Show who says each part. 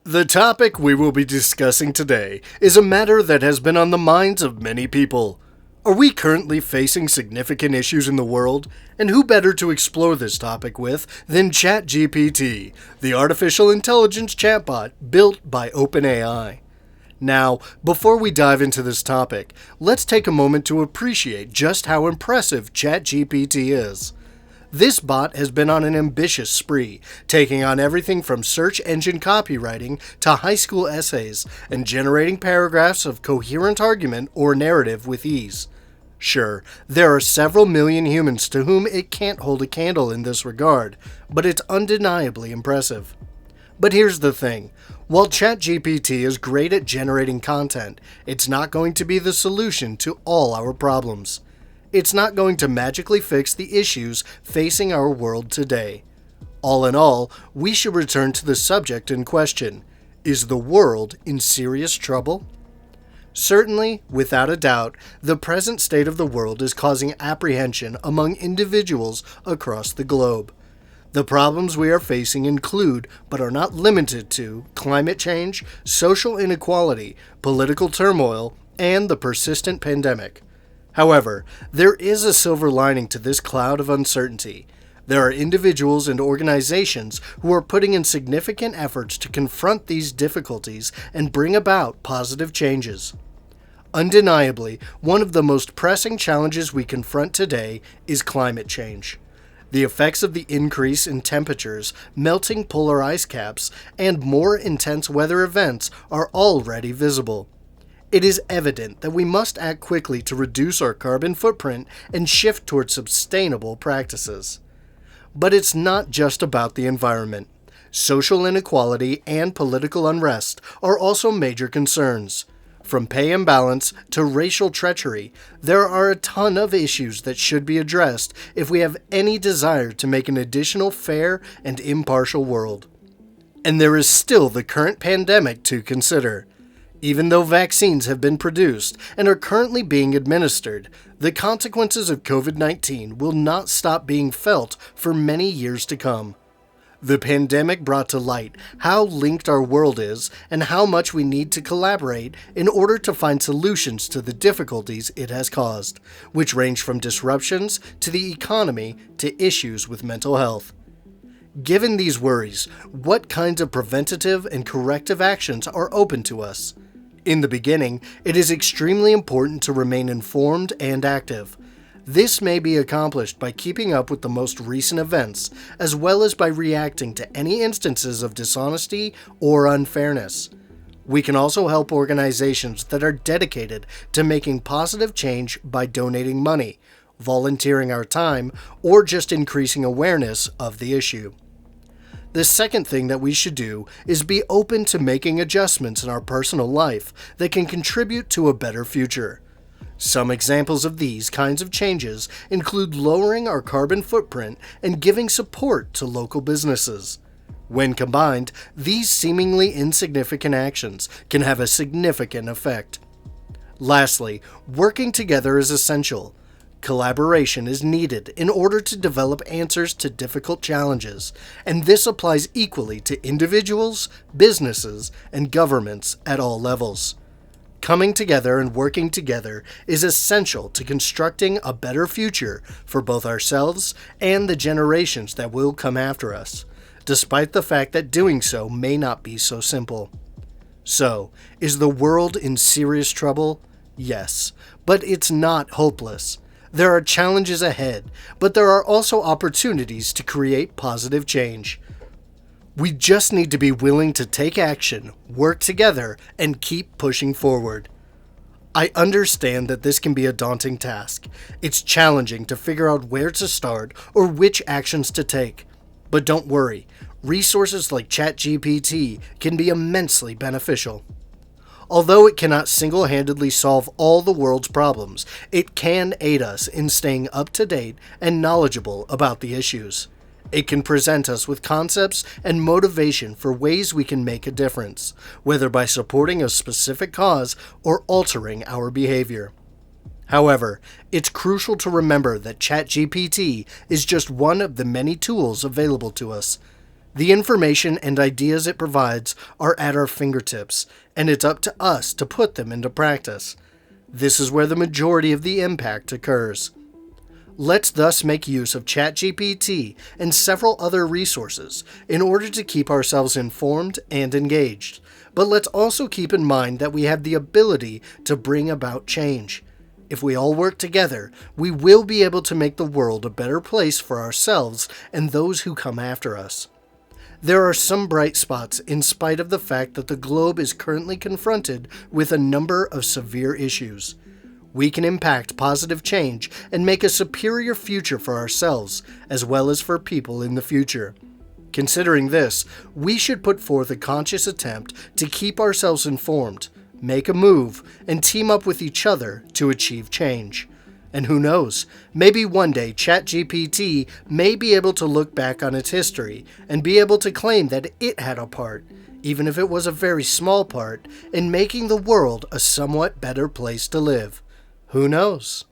Speaker 1: The topic we will be discussing today is a matter that has been on the minds of many people. Are we currently facing significant issues in the world? And who better to explore this topic with than ChatGPT, the artificial intelligence chatbot built by OpenAI? Now, before we dive into this topic, let's take a moment to appreciate just how impressive ChatGPT is. This bot has been on an ambitious spree, taking on everything from search engine copywriting to high school essays and generating paragraphs of coherent argument or narrative with ease. Sure, there are several million humans to whom it can't hold a candle in this regard, but it's undeniably impressive. But here's the thing. While ChatGPT is great at generating content, it's not going to be the solution to all our problems. It's not going to magically fix the issues facing our world today. All in all, we should return to the subject in question. Is the world in serious trouble? Certainly, without a doubt, the present state of the world is causing apprehension among individuals across the globe. The problems we are facing include, but are not limited to, climate change, social inequality, political turmoil, and the persistent pandemic. However, there is a silver lining to this cloud of uncertainty. There are individuals and organizations who are putting in significant efforts to confront these difficulties and bring about positive changes. Undeniably, one of the most pressing challenges we confront today is climate change. The effects of the increase in temperatures, melting polar ice caps, and more intense weather events are already visible. It is evident that we must act quickly to reduce our carbon footprint and shift towards sustainable practices. But it's not just about the environment. Social inequality and political unrest are also major concerns. From pay imbalance to racial treachery, there are a ton of issues that should be addressed if we have any desire to make an additional fair and impartial world. And there is still the current pandemic to consider. Even though vaccines have been produced and are currently being administered, the consequences of COVID-19 will not stop being felt for many years to come. The pandemic brought to light how linked our world is and how much we need to collaborate in order to find solutions to the difficulties it has caused, which range from disruptions to the economy to issues with mental health. Given these worries, what kinds of preventative and corrective actions are open to us? In the beginning, it is extremely important to remain informed and active. This may be accomplished by keeping up with the most recent events, as well as by reacting to any instances of dishonesty or unfairness. We can also help organizations that are dedicated to making positive change by donating money, volunteering our time, or just increasing awareness of the issue. The second thing that we should do is be open to making adjustments in our personal life that can contribute to a better future. Some examples of these kinds of changes include lowering our carbon footprint and giving support to local businesses. When combined, these seemingly insignificant actions can have a significant effect. Lastly, working together is essential. Collaboration is needed in order to develop answers to difficult challenges, and this applies equally to individuals, businesses, and governments at all levels. Coming together and working together is essential to constructing a better future for both ourselves and the generations that will come after us, despite the fact that doing so may not be so simple. So, is the world in serious trouble? Yes, but it's not hopeless. There are challenges ahead, but there are also opportunities to create positive change. We just need to be willing to take action, work together, and keep pushing forward. I understand that this can be a daunting task. It's challenging to figure out where to start or which actions to take. But don't worry, resources like ChatGPT can be immensely beneficial. Although it cannot single-handedly solve all the world's problems, it can aid us in staying up to date and knowledgeable about the issues. It can present us with concepts and motivation for ways we can make a difference, whether by supporting a specific cause or altering our behavior. However, it's crucial to remember that ChatGPT is just one of the many tools available to us. The information and ideas it provides are at our fingertips, and it's up to us to put them into practice. This is where the majority of the impact occurs. Let's thus make use of ChatGPT and several other resources in order to keep ourselves informed and engaged. But let's also keep in mind that we have the ability to bring about change. If we all work together, we will be able to make the world a better place for ourselves and those who come after us. There are some bright spots in spite of the fact that the globe is currently confronted with a number of severe issues. We can impact positive change and make a superior future for ourselves, as well as for people in the future. Considering this, we should put forth a conscious attempt to keep ourselves informed, make a move, and team up with each other to achieve change. And who knows, maybe one day ChatGPT may be able to look back on its history and be able to claim that it had a part, even if it was a very small part, in making the world a somewhat better place to live. Who knows?